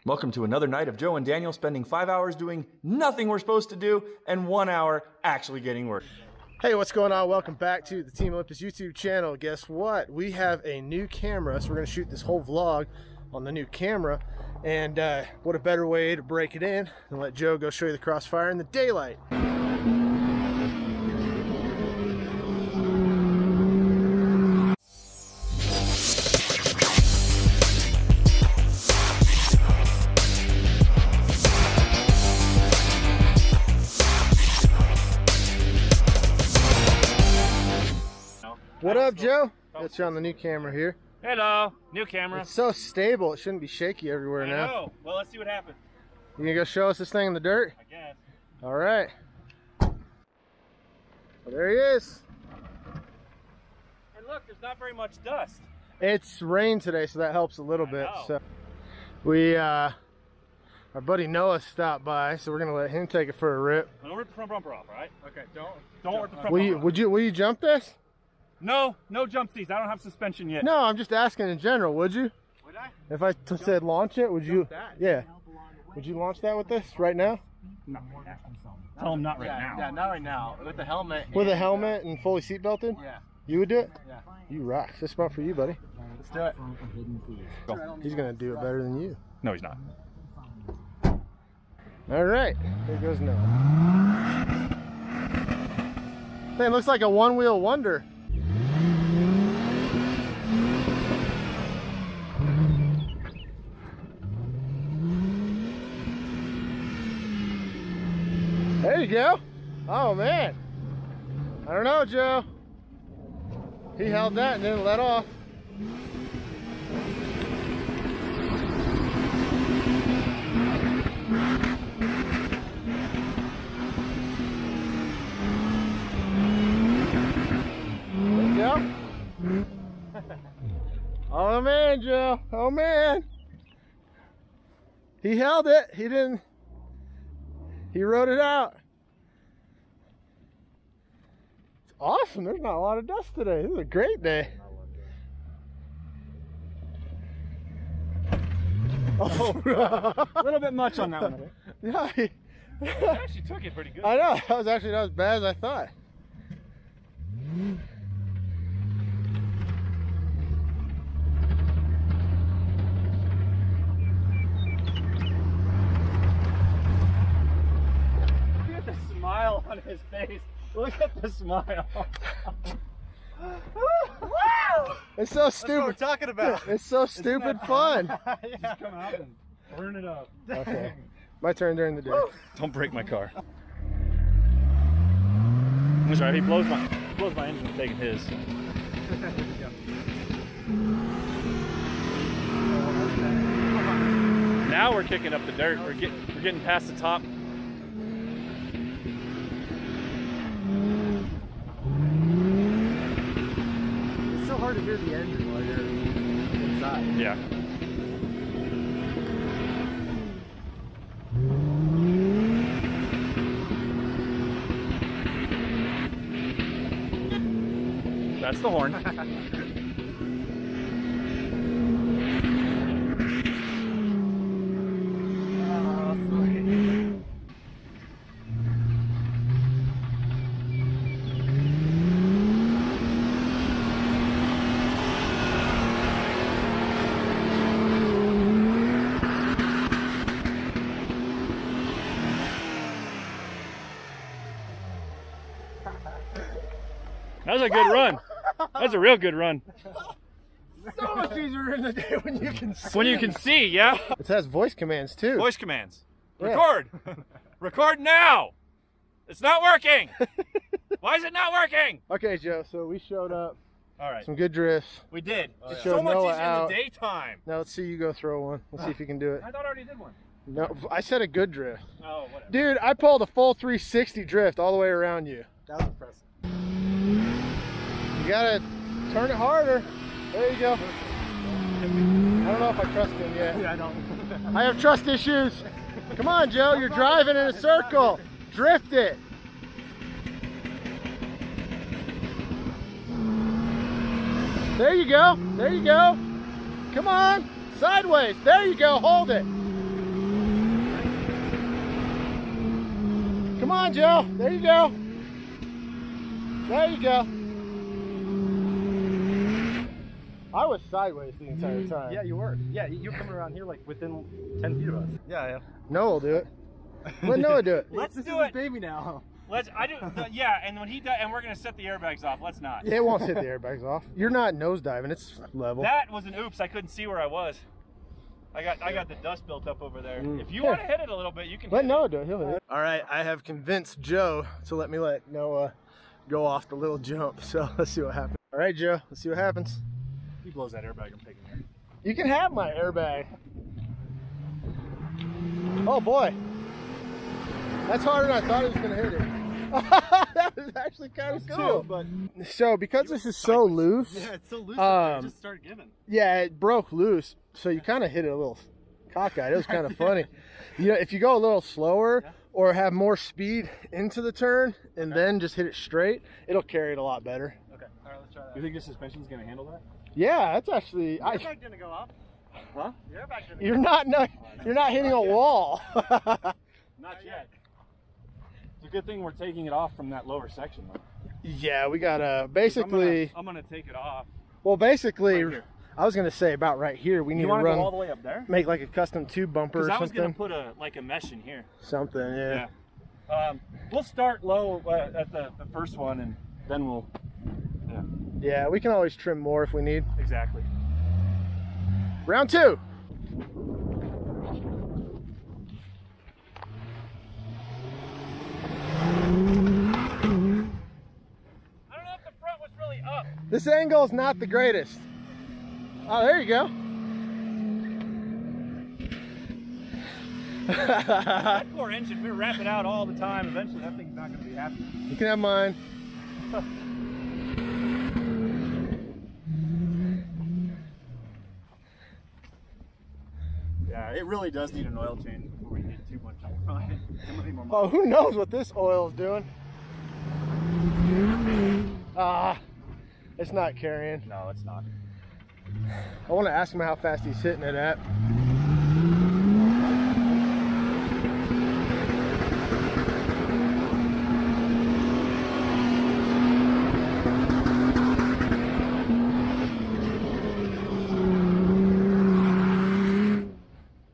Welcome to another night of Joe and Daniel spending 5 hours doing nothing we're supposed to do and 1 hour actually getting work. Hey, what's going on? Welcome back to the Team Olympus YouTube channel. Guess what? We have a new camera, so we're going to shoot this whole vlog on the new camera. And what a better way to break it in than let Joe go show you the Crossfire in the daylight. What up, Joe? Got you on the new camera here. Hello, new camera. It's so stable, it shouldn't be shaky everywhere now. I know. Well, let's see what happens. You gonna go show us this thing in the dirt? I guess. All right. Well, there he is. And look, there's not very much dust. It's rained today, so that helps a little bit. So we, our buddy Noah stopped by, so we're gonna let him take it for a rip. Don't rip the front bumper off, all right? Okay, don't rip the front bumper off. Will you jump this? No jump seats. I don't have suspension yet. No, I'm just asking in general. Would you? Would I? If I said launch it, would you? Yeah. Would you launch that with this right now? No. Tell him not right now. Yeah, not right now. With the helmet. With a helmet and fully seat belted? Yeah. You would do it? Yeah. You rock. This is for you, buddy. Let's do it. He's gonna do it better than you. No, he's not. All right. Here goes Noah. Thing looks like a one-wheel wonder. There you go. Oh man. I don't know, Joe. He held that and then let off. There you go. Oh man, Joe. Oh man. He held it. He didn't. He rode it out. It's awesome. There's not a lot of dust today. This is a great day. Oh, a little bit much on that one. Yeah, You actually took it pretty good. I know. That was actually not as bad as I thought. Smile on his face. Look at the smile. It's so stupid. That's what we're talking about. It's so stupid fun. Just come out and burn it up. Okay. My turn during the day. Don't break my car. That's right. He blows my engine for taking his. Now we're kicking up the dirt. We're getting past the top. It's so hard to hear the engine while you're inside. Yeah. That's the horn. That was a good run. That's a real good run. So much easier in the day when you can see. When you can see, yeah? It has voice commands too. Voice commands. Yeah. Record. Record now. It's not working. Why is it not working? Okay, Joe, so we showed up. All right. Some good drifts. We did. Showed So much Noah easier out. in the daytime. Now let's see you go throw one. Let's see if you can do it. I thought I already did one. No, I said a good drift. Oh, whatever. Dude, I pulled a full 360 drift all the way around you. That was impressive. You gotta turn it harder. There you go. I don't know if I trust him yet. Yeah, I don't. I have trust issues. Come on, Joe, you're driving in a circle. Drift it. There you go. There you go. Come on. Sideways. There you go. Hold it. Come on, Joe. There you go. There you go. I was sideways the entire time. Yeah, you were. Yeah, you're coming around here like within 10 feet of us. Yeah. Noah will do it. Let Noah do it. Let's This do is it. baby now. Yeah, and when he does, and we're gonna set the airbags off. Let's not. Yeah, it won't sit the airbags off. You're not nosediving. It's level. That was an oops. I couldn't see where I was. I got the dust built up over there. If you want to hit it a little bit, you can. Let Noah do it. He'll hit it. All right, I have convinced Joe to let Noah go off the little jump. So let's see what happens. All right, Joe. Let's see what happens. He blows that airbag. I'm taking it. You can have my airbag. Oh boy, that's harder than I thought it was gonna hit it. That was actually kind of cool. But So because this is so loose, yeah, it's so loose. It just started giving. yeah, it broke loose. So you kind of hit it a little cockeyed. It was kind of funny. You know, if you go a little slower or have more speed into the turn and then just hit it straight, it'll carry it a lot better. Okay. All right, let's try that. You think the suspension's gonna handle that? Yeah, that's actually. Your airbag didn't go off. Huh? Your airbag didn't You're not hitting a wall. Not yet. It's a good thing we're taking it off from that lower section, though. Yeah, we gotta basically. I'm gonna take it off. Well, basically, Right here. I was gonna say about right here. We need You to want to run, go all the way up there? make like a custom tube bumper or Because I was something. gonna put a mesh in here. Something, yeah. Yeah. We'll start low at the first one, and then we'll. Yeah. Yeah, we can always trim more if we need. Exactly. Round 2. I don't know if the front was really up. This angle is not the greatest. Oh, there you go. That poor engine, we wrap it out all the time. Eventually, that thing's not going to be happy. You can have mine. Yeah, it really does need an oil change before we get too much on it. Oh, who knows what this oil is doing? Ah, it's not carrying. No, it's not. I want to ask him how fast he's hitting it at.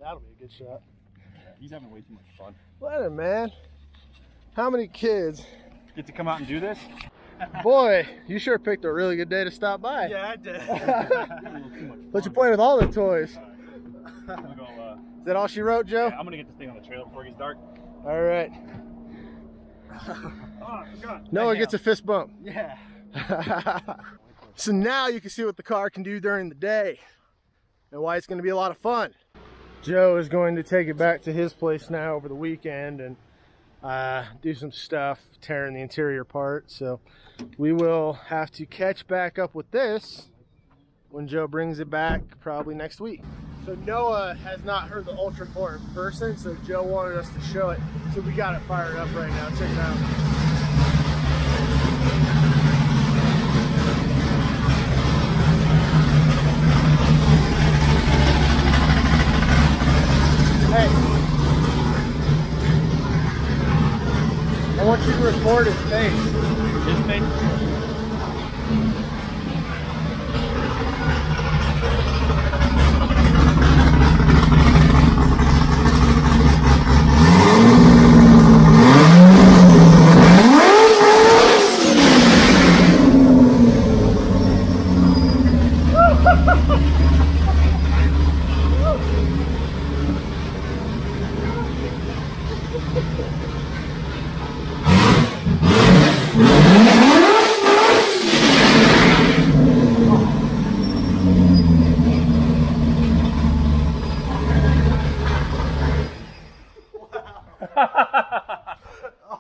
That'll be a good shot. He's having way too much fun. Let him, man. How many kids? Get to come out and do this? Boy, you sure picked a really good day to stop by. Yeah, I did. Let you play with all the toys. I'm gonna go, Is that all she wrote, Joe? I'm gonna get this thing on the trailer before it gets dark. All right. Oh, God. Noah gets a fist bump. Yeah. So now you can see what the car can do during the day and why it's going to be a lot of fun. Joe is going to take it back to his place now over the weekend and do some stuff, tearing the interior apart. So we will have to catch back up with this when Joe brings it back probably next week. So Noah has not heard the Ultra4 in person, so Joe wanted us to show it. So we got it fired up right now. Check it out. Hey, I want you to record his face. His face?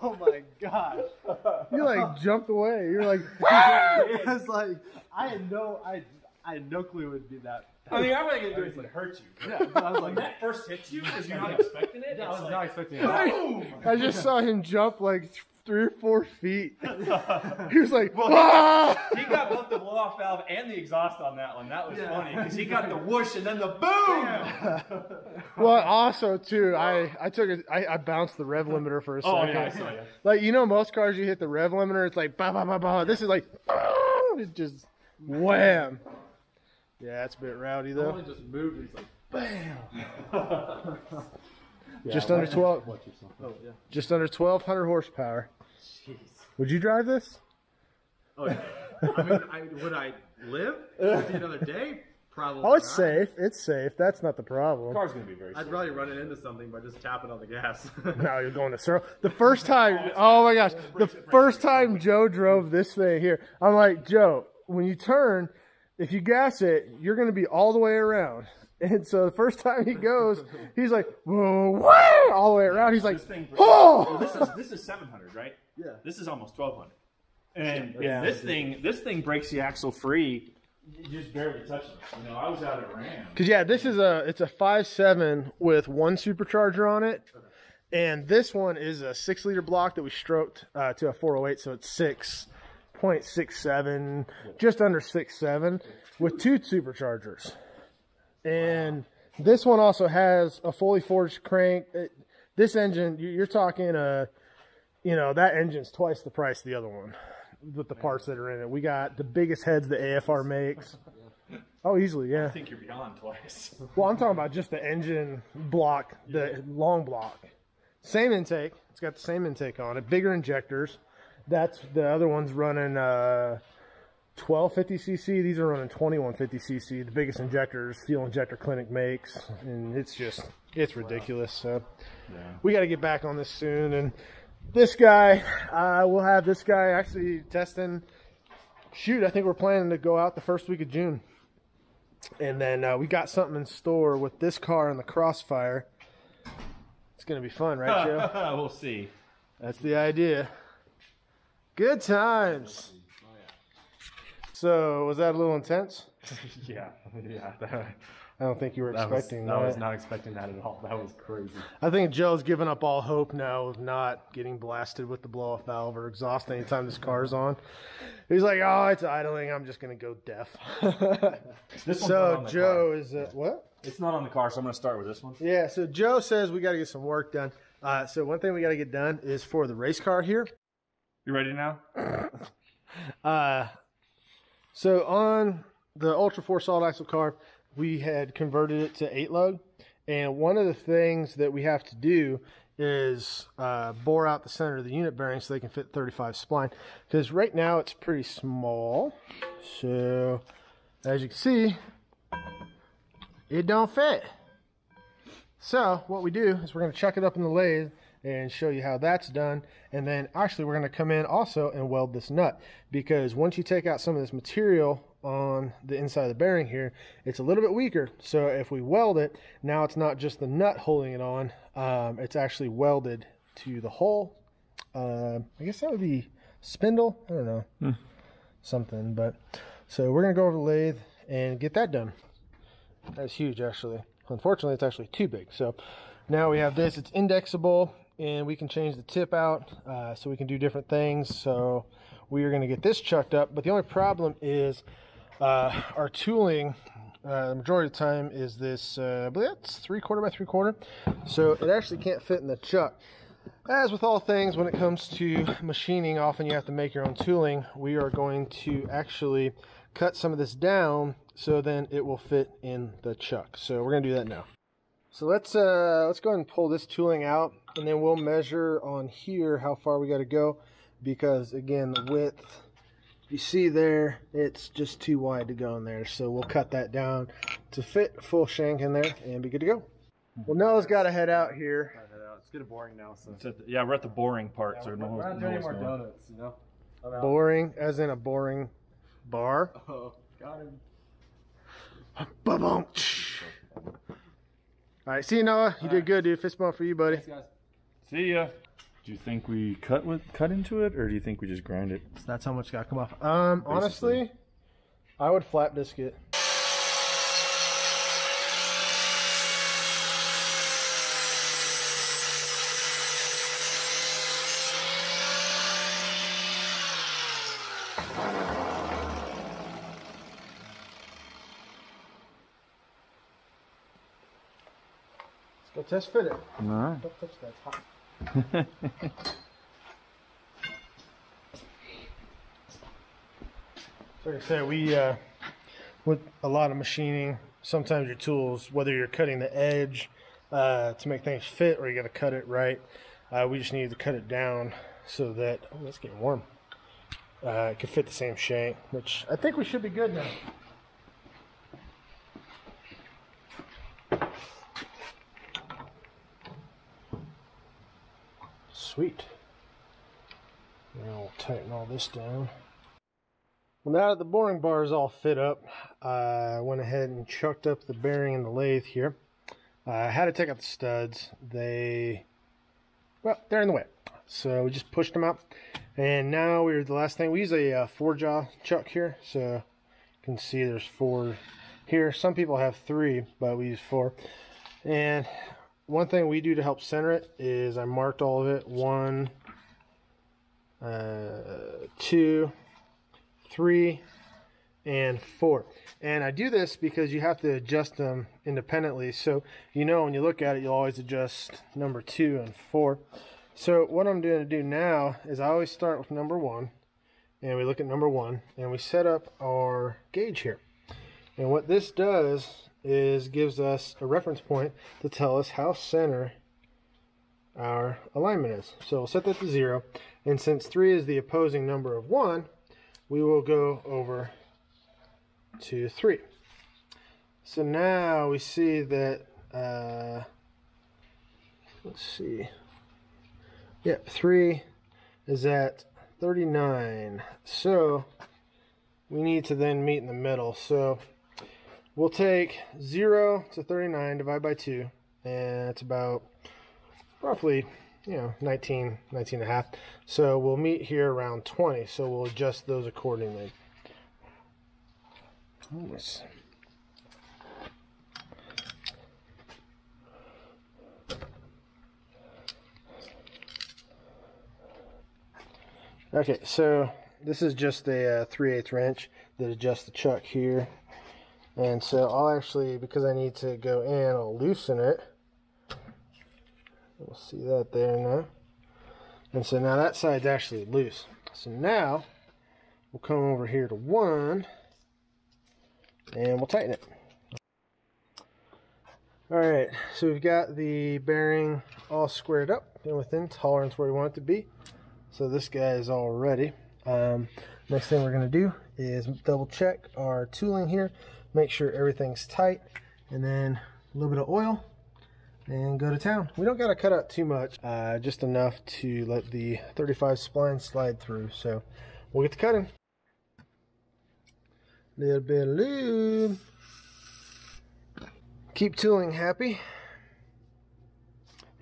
Oh my gosh. You like jumped away. You're like, It was like I had no clue it would be that. I mean, I'm not gonna do anything to hurt you. Yeah, but I was like, When that first hits you, because you're not expecting it, I was it's not expecting it. I just saw him jump like 3 or 4 feet. He was like, ah! He got both the blow-off valve and the exhaust on that one. That was funny because he got the whoosh and then the boom. Well, also too, I bounced the rev limiter for a second. Oh yeah, I saw you. Like, you know, most cars you hit the rev limiter, it's like ba ba ba ba. This is like, it just wham. Yeah, it's a bit rowdy though. He just moved. And he's like, bam. Just under 12. Oh yeah. Just under 1,200 horsepower. Jeez. Would you drive this? Oh yeah. I mean, would I live? See another day? Probably. Oh, it's not. safe. It's safe. That's not the problem. Car's gonna be very. I'd probably run it into something by just tapping on the gas. No, you're going to circle. The first time, oh my gosh, the first time Joe drove this thing here, I'm like, Joe, when you turn, if you gas it, you're going to be all the way around. And so the first time he goes, he's like, whoa, whoa, all the way around. He's like, oh! This is 700, right? Yeah. This is almost 1200. And Yeah. this thing breaks the axle free. You just barely touch it. You know, I was out at Ram. Because yeah, it's a 5.7 with 1 supercharger on it. And this one is a 6-liter block that we stroked to a 408, so it's 6.67, just under 6.7 with 2 superchargers. And this one also has a fully forged crank. This engine, you're talking you know, that engine's twice the price of the other one with the parts that are in it. We got the biggest heads that AFR makes. Oh, easily, yeah. I think you're beyond twice. Well, I'm talking about just the engine block, the long block. Same intake. It's got the same intake on it. Bigger injectors. That's the other one's running 1250cc. These are running 2150cc. The biggest injectors Fuel Injector Clinic makes, and it's ridiculous. So we got to get back on this soon. And this guy, we'll have this guy actually testing. Shoot, I think we're planning to go out the first week of June. And then we got something in store with this car and the Crossfire. It's going to be fun, right, Joe? We'll see. That's the idea. Good times. So, was that a little intense? Yeah. I don't think you were expecting that. I was not expecting that at all. That was crazy. I think Joe's given up all hope now of not getting blasted with the blow-off valve or exhaust anytime this car's on. He's like, oh, it's idling. I'm just going to go deaf. So, Joe is... what? It's not on the car, so I'm going to start with this one. Yeah, so Joe says we got to get some work done. So one thing we got to get done is for the race car here. You ready now? So on the Ultra4 solid axle car, we had converted it to 8-lug. And one of the things that we have to do is bore out the center of the unit bearing so they can fit 35 spline. Because right now it's pretty small. So as you can see, it don't fit. So what we do is we're going to chuck it up in the lathe and show you how that's done. And then actually we're going to come in also and weld this nut, because once you take out some of this material on the inside of the bearing here, it's a little bit weaker. So if we weld it, now it's not just the nut holding it on, it's actually welded to the hole. I guess that would be spindle, I don't know, something. But so we're going to go over the lathe and get that done. That's huge, actually. Unfortunately, it's actually too big. So now we have this. It's indexable, and we can change the tip out, so we can do different things. So we are going to get this chucked up. But the only problem is our tooling, the majority of the time, is this, I believe that's 3/4 by 3/4. So it actually can't fit in the chuck. As with all things, when it comes to machining, often you have to make your own tooling. We are going to actually cut some of this down so then it will fit in the chuck. So we're going to do that now. So let's go ahead and pull this tooling out, and then we'll measure on here how far we got to go, because again, the width, you see there, it's just too wide to go in there. So we'll cut that down to fit full shank in there and be good to go. Well, Noah's got to head out here. It's getting boring now. So Yeah, we're at the boring part. So we're not doing any more donuts, you know. Boring, as in a boring bar. Oh, got him. Ba-boom. All right, see you, Noah. You did good, dude. Fist bump for you, buddy. Thanks, guys. See ya. Do you think we cut into it, or do you think we just grind it? So that's how much got to come off. Honestly, I would flat disc it. Let's go test fit it. All right. Don't touch that, it's hot. So like I said, we with a lot of machining, sometimes your tools, whether you're cutting the edge to make things fit or you got to cut it right, we just need to cut it down so that, oh, it's getting warm, it can fit the same shank, which I think we should be good now. Sweet. Now we'll tighten all this down. Well, now that the boring bar is all fit up, I went ahead and chucked up the bearing in the lathe here. I had to take out the studs. They're in the way. So we just pushed them out. And now the last thing, we use a 4-jaw chuck here. So you can see there's 4 here. Some people have 3, but we use 4. And one thing we do to help center it is I marked all of it. 1, 2, 3, and 4. And I do this because you have to adjust them independently. So, you know, when you look at it, you'll always adjust number 2 and 4. So what I'm going to do now is I always start with number 1. And we look at number 1. And we set up our gauge here. And what this does is gives us a reference point to tell us how center our alignment is. So we'll set that to 0. And since 3 is the opposing number of 1, we will go over to 3. So now we see that, let's see, yep, 3 is at 39. So we need to then meet in the middle. So we'll take 0 to 39, divide by 2, and it's about roughly, 19 and a half. So we'll meet here around 20. So we'll adjust those accordingly. Nice. Okay, so this is just a 3/8 wrench that adjusts the chuck here. And so I'll actually, because I need to go in, I'll loosen it. We'll see that there now. And so now that side's actually loose. So now we'll come over here to 1 and we'll tighten it. Alright, so we've got the bearing all squared up and within tolerance where we want it to be. So this guy is all ready. Next thing we're going to do is double check our tooling here, make sure everything's tight, and then a little bit of oil and go to town. We don't got to cut out too much, just enough to let the 35 spline slide through. So we'll get to cutting. Little bit of lube. Keep tooling happy.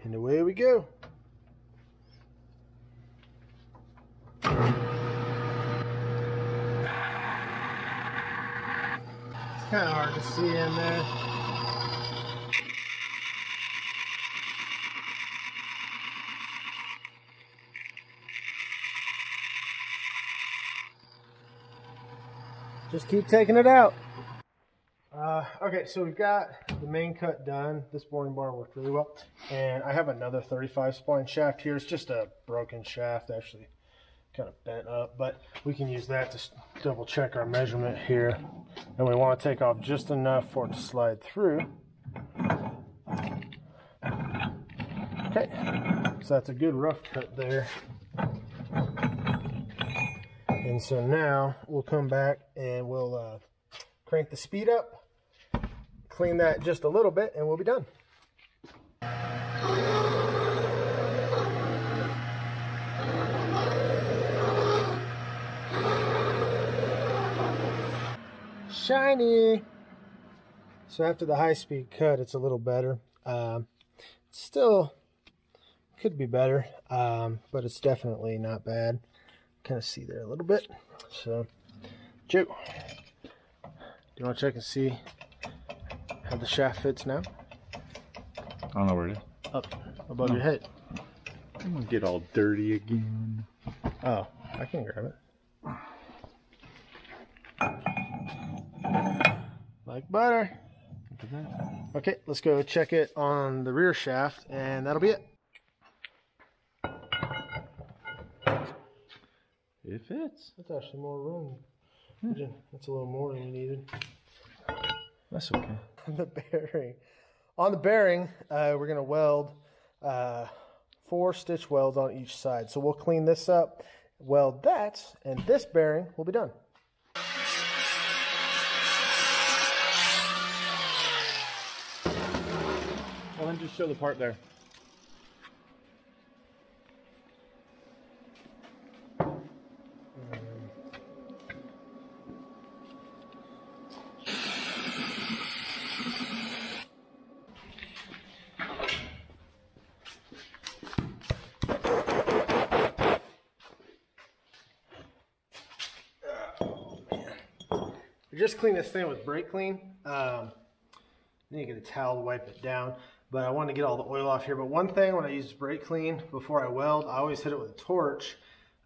And away we go. It's kind of hard to see in there. Just keep taking it out. Okay, so we've got the main cut done. This boring bar worked really well. And I have another 35 spline shaft here. It's just a broken shaft, actually kind of bent up, but we can use that to double check our measurement here. And we want to take off just enough for it to slide through. Okay, so that's a good rough cut there. And so now we'll come back and we'll crank the speed up, clean that just a little bit, and we'll be done. Shiny! So after the high-speed cut, it's a little better. Still could be better, but it's definitely not bad. Kind of see there a little bit. So, Joe, do you want to check and see how the shaft fits now? I don't know where it is. Up above your head. I'm gonna get all dirty again. Oh, I can grab it. Like butter. Look at that. Okay, let's go check it on the rear shaft, and that'll be it. It fits. That's actually more room. That's a little more than we needed. That's okay. The bearing. On the bearing, we're going to weld 4 stitch welds on each side. So we'll clean this up, weld that, and this bearing will be done. Well, then just show the part there. Just clean this thing with brake clean. Then you get a towel to wipe it down. But I want to get all the oil off here. But one thing, when I use brake clean before I weld, I always hit it with a torch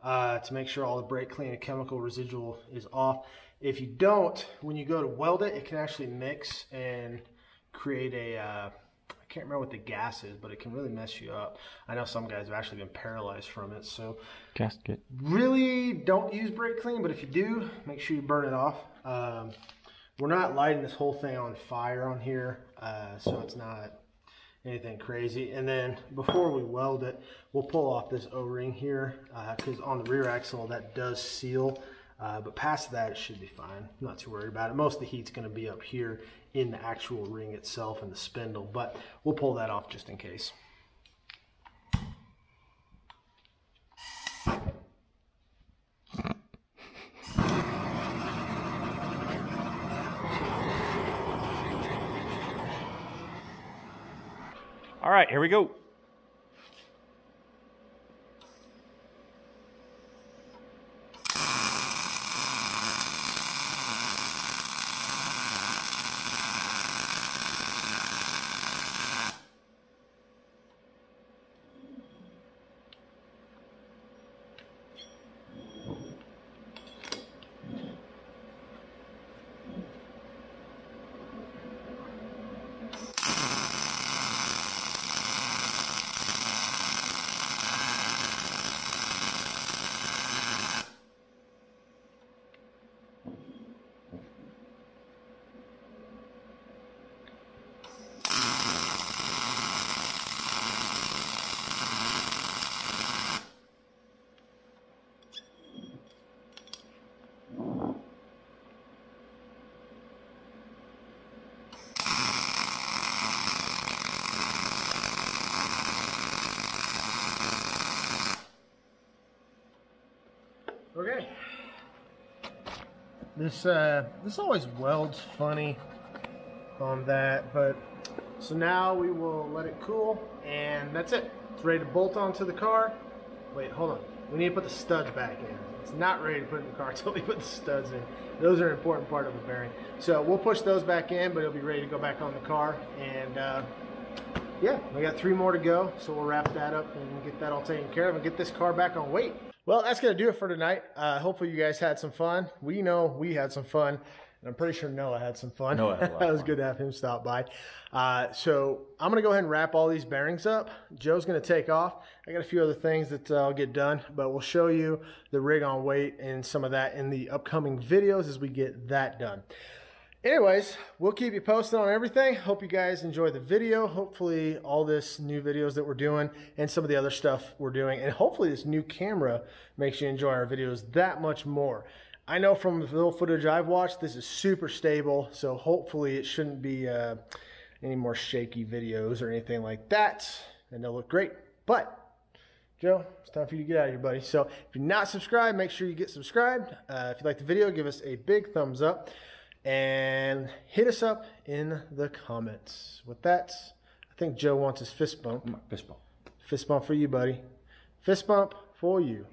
to make sure all the brake clean and chemical residual is off. If you don't, when you go to weld it, it can actually mix and create a, I can't remember what the gas is, but it can really mess you up. I know some guys have actually been paralyzed from it. So Gasket. really don't use brake clean, but if you do, make sure you burn it off. We're not lighting this whole thing on fire on here, so it's not anything crazy. And then before we weld it, we'll pull off this O-ring here, because on the rear axle that does seal, but past that it should be fine. I'm not too worried about it. Most of the heat's going to be up here in the actual ring itself and the spindle, but we'll pull that off just in case. All right, here we go. Okay. This always welds funny on that, but so now we will let it cool, and that's it. It's ready to bolt onto the car. Wait, hold on. We need to put the studs back in. It's not ready to put in the car until we put the studs in. Those are an important part of the bearing. So we'll push those back in, but it'll be ready to go back on the car. And yeah, we got 3 more to go, so we'll wrap that up and get that all taken care of and get this car back on weight. Well, that's going to do it for tonight. Hopefully you guys had some fun. We know we had some fun, and I'm pretty sure Noah had some fun. Noah had a lot of It was fun. good to have him stop by. So I'm going to go ahead and wrap all these bearings up. Joe's going to take off. I got a few other things that I'll get done, but we'll show you the rig on weight and some of that in the upcoming videos as we get that done. Anyways, we'll keep you posted on everything. Hope you guys enjoy the video. Hopefully all this new videos that we're doing and some of the other stuff we're doing, and hopefully this new camera makes you enjoy our videos that much more. I know from the little footage I've watched, this is super stable, so hopefully it shouldn't be any more shaky videos or anything like that, and they'll look great. But Joe, it's time for you to get out of here, buddy. So if you're not subscribed, make sure you get subscribed. If you like the video, give us a big thumbs up. And hit us up in the comments. With that, I think Joe wants his fist bump. Fist bump. Fist bump for you, buddy. Fist bump for you.